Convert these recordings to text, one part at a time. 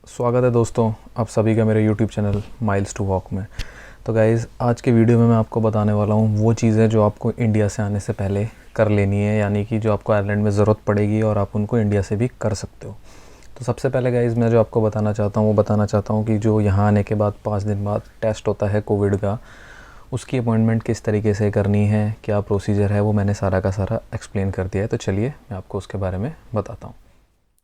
स्वागत है दोस्तों आप सभी का मेरे YouTube channel miles to walk में। तो गाइज़ आज के वीडियो में मैं आपको बताने वाला हूँ वो चीज़ें जो आपको इंडिया से आने से पहले कर लेनी है, यानी कि जो आपको आयरलैंड में ज़रूरत पड़ेगी और आप उनको इंडिया से भी कर सकते हो। तो सबसे पहले गाइज़ मैं जो आपको बताना चाहता हूँ वो बताना चाहता हूँ कि जो यहाँ आने के बाद 5 दिन बाद टेस्ट होता है कोविड का, उसकी अपॉइंटमेंट किस तरीके से करनी है, क्या प्रोसीजर है, वो मैंने सारा का सारा एक्सप्लेन कर दिया है। तो चलिए मैं आपको उसके बारे में बताता हूँ।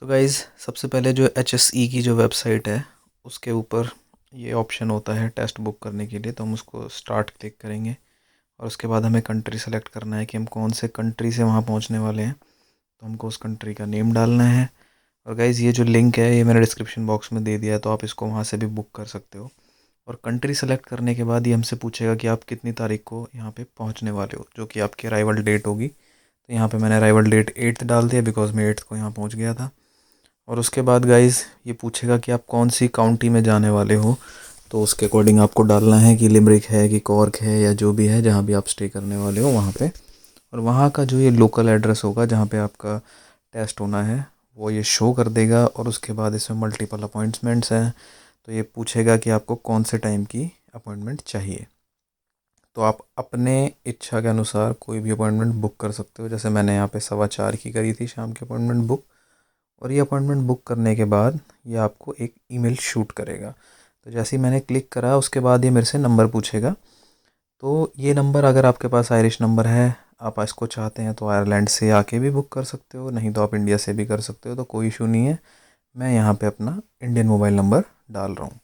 तो गाइज़ सबसे पहले जो HSE की जो वेबसाइट है उसके ऊपर ये ऑप्शन होता है टेस्ट बुक करने के लिए, तो हम उसको स्टार्ट क्लिक करेंगे और उसके बाद हमें कंट्री सेलेक्ट करना है कि हम कौन से कंट्री से वहाँ पहुँचने वाले हैं। तो हमको उस कंट्री का नेम डालना है और गाइज़ ये जो लिंक है ये मैंने डिस्क्रिप्शन बॉक्स में दे दिया है, तो आप इसको वहाँ से भी बुक कर सकते हो। और कंट्री सेलेक्ट करने के बाद ये हमसे पूछेगा कि आप कितनी तारीख को यहाँ पे पहुँचने वाले हो, जो कि आपकी अराइवल डेट होगी। तो यहाँ पे मैंने अराइवल डेट 8th डाल दिया बिकॉज मैं 8th को यहाँ पहुँच गया था। और उसके बाद गाइज़ ये पूछेगा कि आप कौन सी काउंटी में जाने वाले हो, तो उसके अकॉर्डिंग आपको डालना है कि लिमरिक है कि कॉर्क है या जो भी है जहाँ भी आप स्टे करने वाले हो वहाँ पे। और वहाँ का जो ये लोकल एड्रेस होगा जहाँ पे आपका टेस्ट होना है वो ये शो कर देगा। और उसके बाद इसमें मल्टीपल अपॉइंटमेंट्स हैं, तो ये पूछेगा कि आपको कौन से टाइम की अपॉइंटमेंट चाहिए। तो आप अपने इच्छा के अनुसार कोई भी अपॉइंटमेंट बुक कर सकते हो। जैसे मैंने यहाँ पे 4:15 की करी थी शाम की अपॉइंटमेंट बुक। और ये अपॉइंटमेंट बुक करने के बाद ये आपको एक ईमेल शूट करेगा। तो जैसे ही मैंने क्लिक करा उसके बाद ये मेरे से नंबर पूछेगा। तो ये नंबर अगर आपके पास आयरिश नंबर है, आप इसको चाहते हैं तो आयरलैंड से आके भी बुक कर सकते हो, नहीं तो आप इंडिया से भी कर सकते हो, तो कोई इशू नहीं है। मैं यहाँ पे अपना इंडियन मोबाइल नंबर डाल रहा हूँ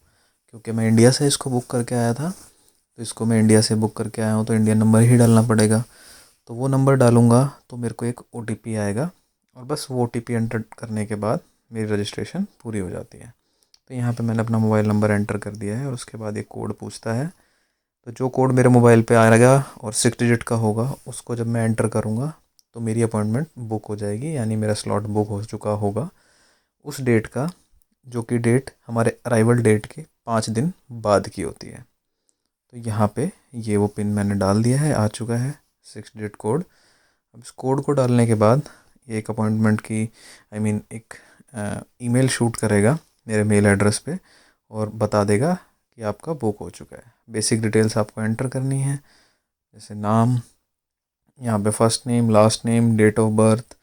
क्योंकि मैं इंडिया से इसको बुक करके आया था। तो इसको मैं इंडिया से बुक करके आया हूँ तो इंडियन नंबर ही डालना पड़ेगा। तो वो नंबर डालूँगा तो मेरे को एक OTP आएगा और बस वो OTP एंटर करने के बाद मेरी रजिस्ट्रेशन पूरी हो जाती है। तो यहाँ पे मैंने अपना मोबाइल नंबर एंटर कर दिया है और उसके बाद एक कोड पूछता है। तो जो कोड मेरे मोबाइल पे आएगा और 6 डिजिट का होगा उसको जब मैं एंटर करूँगा तो मेरी अपॉइंटमेंट बुक हो जाएगी, यानी मेरा स्लॉट बुक हो चुका होगा उस डेट का, जो कि डेट हमारे अराइवल डेट के 5 दिन बाद की होती है। तो यहाँ पे ये वो पिन मैंने डाल दिया है, आ चुका है 6 डिजिट कोड। अब इस कोड को डालने के बाद ये एक अपॉइंटमेंट की एक ईमेल शूट करेगा मेरे मेल एड्रेस पे और बता देगा कि आपका बुक हो चुका है। बेसिक डिटेल्स आपको एंटर करनी है, जैसे नाम, यहाँ पे first name, last name, date of birth,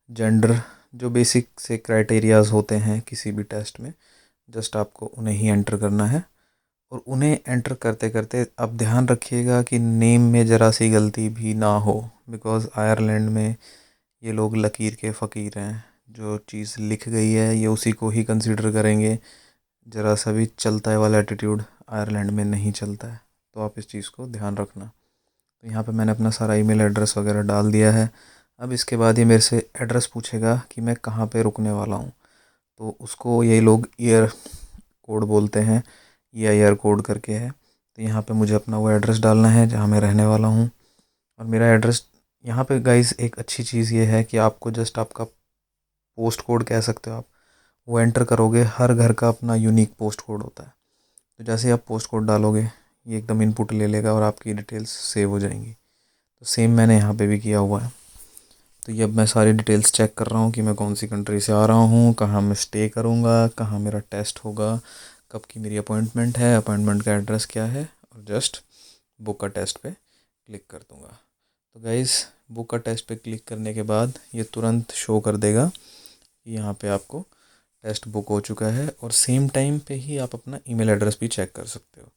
gender, जो बेसिक से क्राइटेरियाज होते हैं किसी भी टेस्ट में, जस्ट आपको उन्हें ही एंटर करना है। और उन्हें एंटर करते करते आप ध्यान रखिएगा कि नेम में ज़रा सी गलती भी ना हो, बिकॉज़ आयरलैंड में ये लोग लकीर के फ़कीर हैं। जो चीज़ लिख गई है ये उसी को ही कंसीडर करेंगे। ज़रा सा भी चलता है वाला एटीट्यूड आयरलैंड में नहीं चलता है, तो आप इस चीज़ को ध्यान रखना। तो यहाँ पे मैंने अपना सारा ईमेल एड्रेस वगैरह डाल दिया है। अब इसके बाद ये मेरे से एड्रेस पूछेगा कि मैं कहाँ पे रुकने वाला हूँ, तो उसको ये लोग ईयर कोड बोलते हैं, EIR कोड करके है। तो यहाँ पे मुझे अपना वो एड्रेस डालना है जहाँ मैं रहने वाला हूँ। और मेरा एड्रेस यहाँ पे गाइस एक अच्छी चीज़ ये है कि आपको जस्ट आपका पोस्ट कोड कह सकते हो आप, वो एंटर करोगे। हर घर का अपना यूनिक पोस्ट कोड होता है, तो जैसे ही आप पोस्ट कोड डालोगे ये एकदम इनपुट ले लेगा और आपकी डिटेल्स सेव हो जाएंगी। तो सेम मैंने यहाँ पे भी किया हुआ है। तो ये अब मैं सारी डिटेल्स चेक कर रहा हूँ कि मैं कौन सी कंट्री से आ रहा हूँ, कहाँ मैं स्टे करूँगा, कहाँ मेरा टेस्ट होगा, कब की मेरी अपॉइंटमेंट है, अपॉइंटमेंट का एड्रेस क्या है, और जस्ट बुक का टेस्ट पे क्लिक कर दूँगा। तो गाइज़ बुक का टेस्ट पे क्लिक करने के बाद ये तुरंत शो कर देगा कि यहाँ पे आपको टेस्ट बुक हो चुका है। और सेम टाइम पे ही आप अपना ईमेल एड्रेस भी चेक कर सकते हो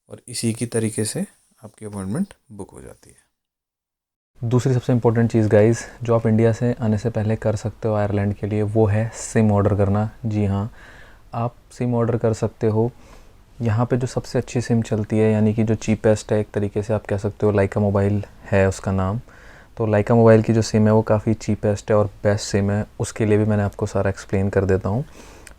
और इसी की तरीके से आपकी अपॉइंटमेंट बुक हो जाती है। दूसरी सबसे इम्पोर्टेंट चीज़ गाइज़ जो आप इंडिया से आने से पहले कर सकते हो आयरलैंड के लिए, वो है सिम ऑर्डर करना। जी हाँ, आप सिम ऑर्डर कर सकते हो। यहाँ पे जो सबसे अच्छी सिम चलती है, यानी कि जो चीपेस्ट है, एक तरीके से आप कह सकते हो, लाइका मोबाइल है उसका नाम। तो लाइका मोबाइल की जो सिम है वो काफ़ी चीपेस्ट है और बेस्ट सिम है। उसके लिए भी मैंने आपको सारा एक्सप्लेन कर देता हूँ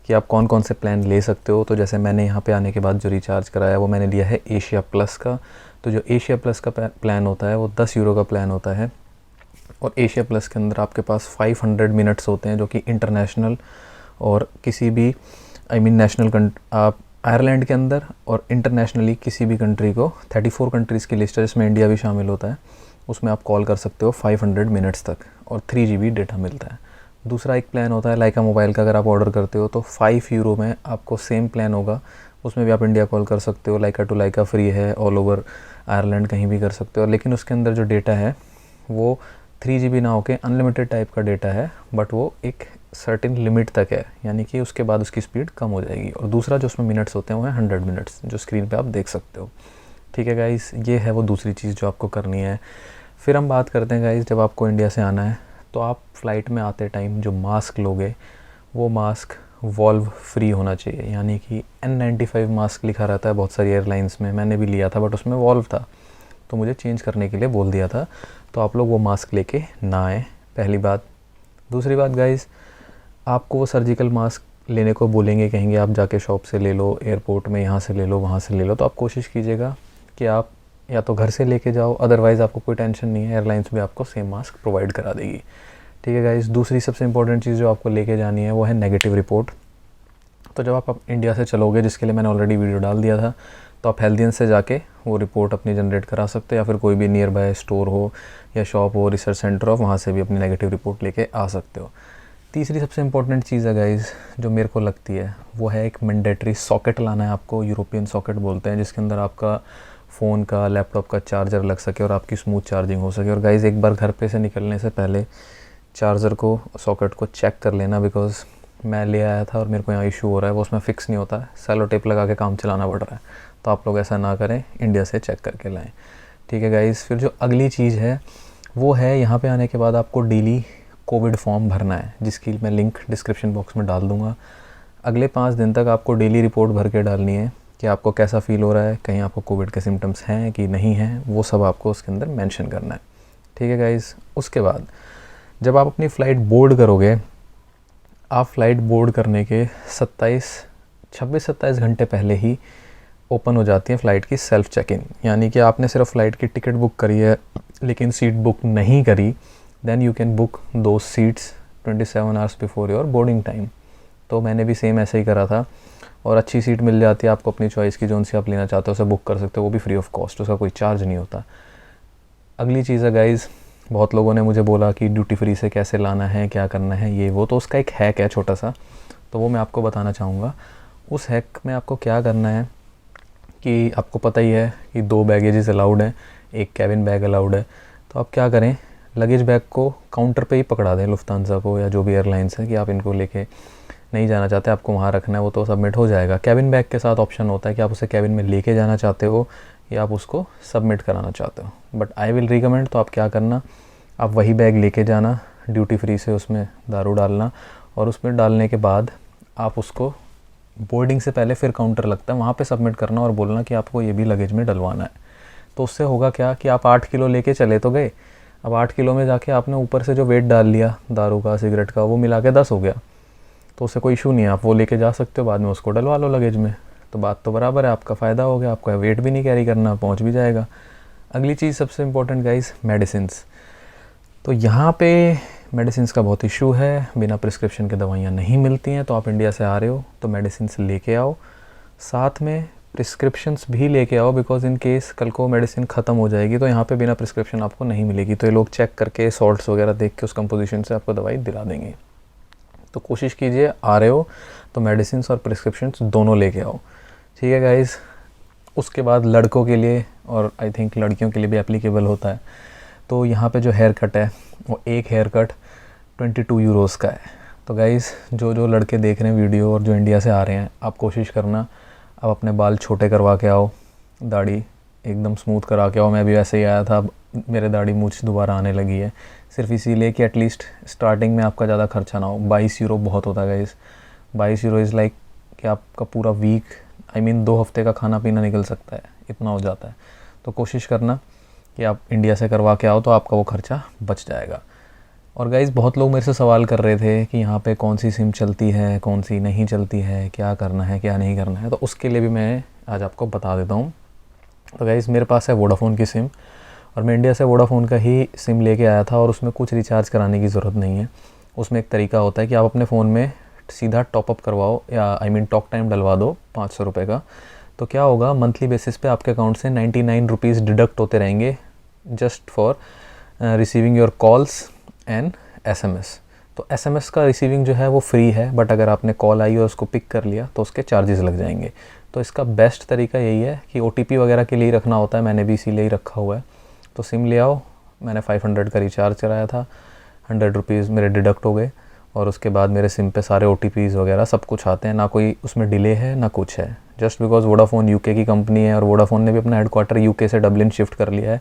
कि आप कौन कौन से प्लान ले सकते हो। तो जैसे मैंने यहाँ पे आने के बाद जो रिचार्ज कराया वो मैंने लिया है एशिया प्लस का। तो जो एशिया प्लस का प्लान होता है वो 10 यूरो का प्लान होता है। और एशिया प्लस के अंदर आपके पास 500 मिनट्स होते हैं, जो कि इंटरनेशनल और किसी भी नेशनल आप आयरलैंड के अंदर और इंटरनेशनली किसी भी कंट्री को, 34 कंट्रीज़ की लिस्ट है जिसमें इंडिया भी शामिल होता है, उसमें आप कॉल कर सकते हो 500 मिनट्स तक और 3 GB डेटा मिलता है। दूसरा एक प्लान होता है लाइका मोबाइल का, अगर आप ऑर्डर करते हो तो 5 यूरो में आपको सेम प्लान होगा, उसमें भी आप इंडिया कॉल कर सकते हो। लाइका टू लाइका फ्री है, ऑल ओवर आयरलैंड कहीं भी कर सकते हो। लेकिन उसके अंदर जो डेटा है वो 3 GB ना होके अनलिमिटेड टाइप का डेटा है, बट वो एक सर्टेन लिमिट तक है, यानी कि उसके बाद उसकी स्पीड कम हो जाएगी। और दूसरा जो उसमें मिनट्स होते हैं वो है 100 मिनट्स, जो स्क्रीन पे आप देख सकते हो। ठीक है गाइस, ये है वो दूसरी चीज़ जो आपको करनी है। फिर हम बात करते हैं गाइस, जब आपको इंडिया से आना है तो आप फ़्लाइट में आते टाइम जो मास्क लोगे वो मास्क वॉल्व फ्री होना चाहिए, यानी कि N95 मास्क लिखा रहता है बहुत सारी एयरलाइंस में। मैंने भी लिया था बट उसमें वॉल्व था, तो मुझे चेंज करने के लिए बोल दिया था। तो आप लोग वो मास्क लेके ना आएँ, पहली बात। दूसरी बात गाइस, आपको वो सर्जिकल मास्क लेने को बोलेंगे, कहेंगे आप जाके शॉप से ले लो, एयरपोर्ट में यहाँ से ले लो, वहाँ से ले लो। तो आप कोशिश कीजिएगा कि आप या तो घर से लेके जाओ, अदरवाइज़ आपको कोई टेंशन नहीं है, एयरलाइंस भी आपको सेम मास्क प्रोवाइड करा देगी। ठीक है गाइस, दूसरी सबसे इंपॉर्टेंट चीज़ जो आपको लेके जानी है वो है नेगेटिव रिपोर्ट। तो जब आप इंडिया से चलोगे, जिसके लिए मैंने ऑलरेडी वीडियो डाल दिया था, तो आप हेल्थियन से जाके वो रिपोर्ट अपनी जनरेट करा सकते हो, या फिर कोई भी नियर बाय स्टोर हो या शॉप हो, रिसर्च सेंटर हो, वहाँ से भी अपनी नेगेटिव रिपोर्ट लेके आ सकते हो। तीसरी सबसे इंपॉर्टेंट चीज़ है गाइस जो मेरे को लगती है, वो है एक मैंडेटरी सॉकेट लाना है आपको। यूरोपियन सॉकेट बोलते हैं, जिसके अंदर आपका फ़ोन का, लैपटॉप का चार्जर लग सके और आपकी स्मूथ चार्जिंग हो सके। और गाइस एक बार घर पे से निकलने से पहले चार्जर को, सॉकेट को चेक कर लेना, बिकॉज़ मैं ले आया था और मेरे को यहाँ इशू हो रहा है, वो उसमें फ़िक्स नहीं होता है, सेलो टेप लगा के काम चलाना पड़ रहा है। तो आप लोग ऐसा ना करें, इंडिया से चेक करके लाएँ। ठीक है गाइस, फिर जो अगली चीज़ है वो है, यहाँ पे आने के बाद आपको डेली कोविड फॉर्म भरना है, जिसकी मैं लिंक डिस्क्रिप्शन बॉक्स में डाल दूँगा। अगले 5 दिन तक आपको डेली रिपोर्ट भर के डालनी है कि आपको कैसा फ़ील हो रहा है, कहीं आपको कोविड के सिम्टम्स हैं कि नहीं हैं, वो सब आपको उसके अंदर मेंशन करना है। ठीक है गाइस, उसके बाद जब आप अपनी फ़्लाइट बोर्ड करोगे, आप फ़्लाइट बोर्ड करने के 26-27 घंटे पहले ही ओपन हो जाती है फ़्लाइट की सेल्फ़ चेक इन। यानी कि आपने सिर्फ फ़्लाइट की टिकट बुक करी है लेकिन सीट बुक नहीं करी, देन यू कैन बुक दो seats 27 hours before your boarding time. तो मैंने भी सेम ऐसे ही करा था, और अच्छी सीट मिल जाती है आपको अपनी चॉइस की, जो सी आप लेना चाहते हो उसे बुक कर सकते हो, वो भी फ्री ऑफ कॉस्ट, उसका कोई चार्ज नहीं होता। अगली चीज़ है गाइज़, बहुत लोगों ने मुझे बोला कि ड्यूटी फ्री से कैसे लाना है, क्या करना है, ये वो, तो उसका एक हैक है छोटा सा, तो वो मैं आपको बताना चाहूँगा। उस हैक में आपको क्या करना है कि आपको पता ही है कि 2 बैगेजेस अलाउड हैं, एक कैबिन बैग अलाउड है। तो आप क्या करें, लगेज बैग को काउंटर पे ही पकड़ा दें, लुफ्तांसा को या जो भी एयरलाइंस है, कि आप इनको लेके नहीं जाना चाहते, आपको वहाँ रखना है, वो तो सबमिट हो जाएगा। कैबिन बैग के साथ ऑप्शन होता है कि आप उसे कैबिन में लेके जाना चाहते हो या आप उसको सबमिट कराना चाहते हो, बट आई विल रिकमेंड, तो आप क्या करना, आप वही बैग लेके जाना, ड्यूटी फ्री से उसमें दारू डालना, और उसमें डालने के बाद आप उसको बोर्डिंग से पहले फिर काउंटर लगता है वहाँ पे सबमिट करना और बोलना कि आपको ये भी लगेज में डलवाना है। तो उससे होगा क्या कि आप 8 किलो लेके चले तो गए, अब 8 किलो में जाके आपने ऊपर से जो वेट डाल लिया दारू का, सिगरेट का, वो मिला के 10 हो गया, तो उससे कोई इशू नहीं है, आप वो लेके जा सकते हो, बाद में उसको डलवा लो लगेज में। तो बात तो बराबर है, आपका फ़ायदा हो गया, आपका वेट भी नहीं कैरी करना, पहुँच भी जाएगा। अगली चीज़ सबसे इम्पोर्टेंट गाइस, मेडिसिन्स। तो यहाँ पे मेडिसिन्स का बहुत इशू है, बिना प्रिस्क्रिप्शन के दवाइयाँ नहीं मिलती हैं। तो आप इंडिया से आ रहे हो तो मेडिसिन्स लेके आओ, साथ में प्रिस्क्रिप्शंस भी लेके आओ, बिकॉज इन केस कल को मेडिसिन ख़त्म हो जाएगी तो यहाँ पे बिना प्रिस्क्रिप्शन आपको नहीं मिलेगी, तो ये लोग चेक करके सॉल्ट्स वगैरह देख के उस कंपोजिशन से आपको दवाई दिला देंगे। तो कोशिश कीजिए, आ रहे हो तो मेडिसिन्स और प्रिस्क्रिप्शंस दोनों लेके आओ। ठीक है गाइज़, उसके बाद लड़कों के लिए, और आई थिंक लड़कियों के लिए भी एप्लीकेबल होता है, तो यहाँ पे जो हेयर कट है वो एक हेयर कट 22 यूरोज़ का है। तो गाइज़ जो लड़के देख रहे हैं वीडियो और जो इंडिया से आ रहे हैं, आप कोशिश करना आप अपने बाल छोटे करवा के आओ, दाढ़ी एकदम स्मूथ करा के आओ। मैं भी वैसे ही आया था, अब मेरे दाढ़ी मूंछ दोबारा आने लगी है, सिर्फ इसीलिए कि एटलीस्ट स्टार्टिंग में आपका ज़्यादा खर्चा ना हो। 22 यूरो बहुत होता है गाइज़, 22 यूरो इज़ लाइक कि आपका पूरा वीक, आई मीन 2 हफ्ते का खाना पीना निकल सकता है, इतना हो जाता है। तो कोशिश करना कि आप इंडिया से करवा के आओ तो आपका वो खर्चा बच जाएगा। और गाइज़ बहुत लोग मेरे से सवाल कर रहे थे कि यहाँ पे कौन सी सिम चलती है, कौन सी नहीं चलती है, क्या करना है क्या नहीं करना है, तो उसके लिए भी मैं आज आपको बता देता हूँ। तो गाइज़ मेरे पास है वोडाफ़ोन की सिम, और मैं इंडिया से वोडाफ़ोन का ही सिम लेके आया था, और उसमें कुछ रिचार्ज कराने की ज़रूरत नहीं है। उसमें एक तरीका होता है कि आप अपने फ़ोन में सीधा टॉपअप करवाओ, या आई मीन टॉक टाइम डलवा दो 500 रुपये का। तो क्या होगा, मंथली बेसिस पे आपके अकाउंट से 99 रुपीज़ डिडक्ट होते रहेंगे, just for receiving your calls and SMS। तो SMS का रिसीविंग जो है वो फ्री है, बट अगर आपने कॉल आई और उसको पिक कर लिया तो उसके चार्जेस लग जाएंगे। तो इसका बेस्ट तरीका यही है कि OTP वगैरह के लिए रखना होता है, मैंने भी इसीलिए ही रखा हुआ है। तो सिम ले आओ, मैंने 500 का रिचार्ज कराया था, 100 रुपीज़ मेरे डिडक्ट हो गए और उसके बाद मेरे सिम पे सारे OTPs वगैरह सब कुछ आते हैं, ना कोई उसमें डिले है ना कुछ है। जस्ट बिकॉज वोडाफोन UK की कंपनी है और वोडाफोन ने भी अपना हेडक्वार्टर UK से डबलिन शिफ्ट कर लिया है।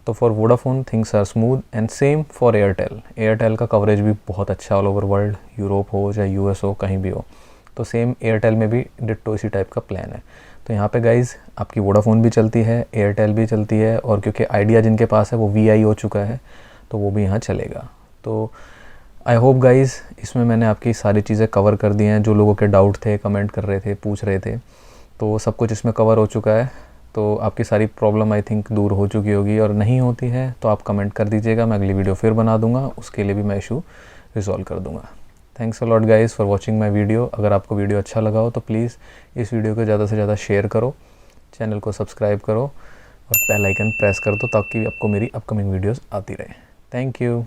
तो for Vodafone things are smooth and same for Airtel. Airtel का कवरेज भी बहुत अच्छा ऑल ओवर वर्ल्ड, यूरोप हो चाहे US हो, कहीं भी हो। तो सेम एयरटेल में भी डिट्टो इसी टाइप का प्लान है। तो यहाँ पे गाइज़ आपकी वोडाफोन भी चलती है, एयरटेल भी चलती है, और क्योंकि आइडिया जिनके पास है वो VI हो चुका है तो वो भी यहाँ चलेगा। तो आई होप गाइज़ इसमें मैंने आपकी सारी चीज़ें कवर कर दी हैं। जो लोगों के डाउट थे, कमेंट कर रहे थे, पूछ रहे थे, तो सब कुछ इसमें कवर हो चुका है। तो आपकी सारी प्रॉब्लम आई थिंक दूर हो चुकी होगी, और नहीं होती है तो आप कमेंट कर दीजिएगा, मैं अगली वीडियो फिर बना दूंगा, उसके लिए भी मैं इशू रिजॉल्व कर दूंगा। Thanks a lot guys for watching my video. अगर आपको वीडियो अच्छा लगा हो तो प्लीज़ इस वीडियो को ज़्यादा से ज़्यादा शेयर करो, चैनल को सब्सक्राइब करो और बेल आइकन प्रेस कर दो ताकि आपको मेरी अपकमिंग वीडियोज़ आती रहे। Thank you.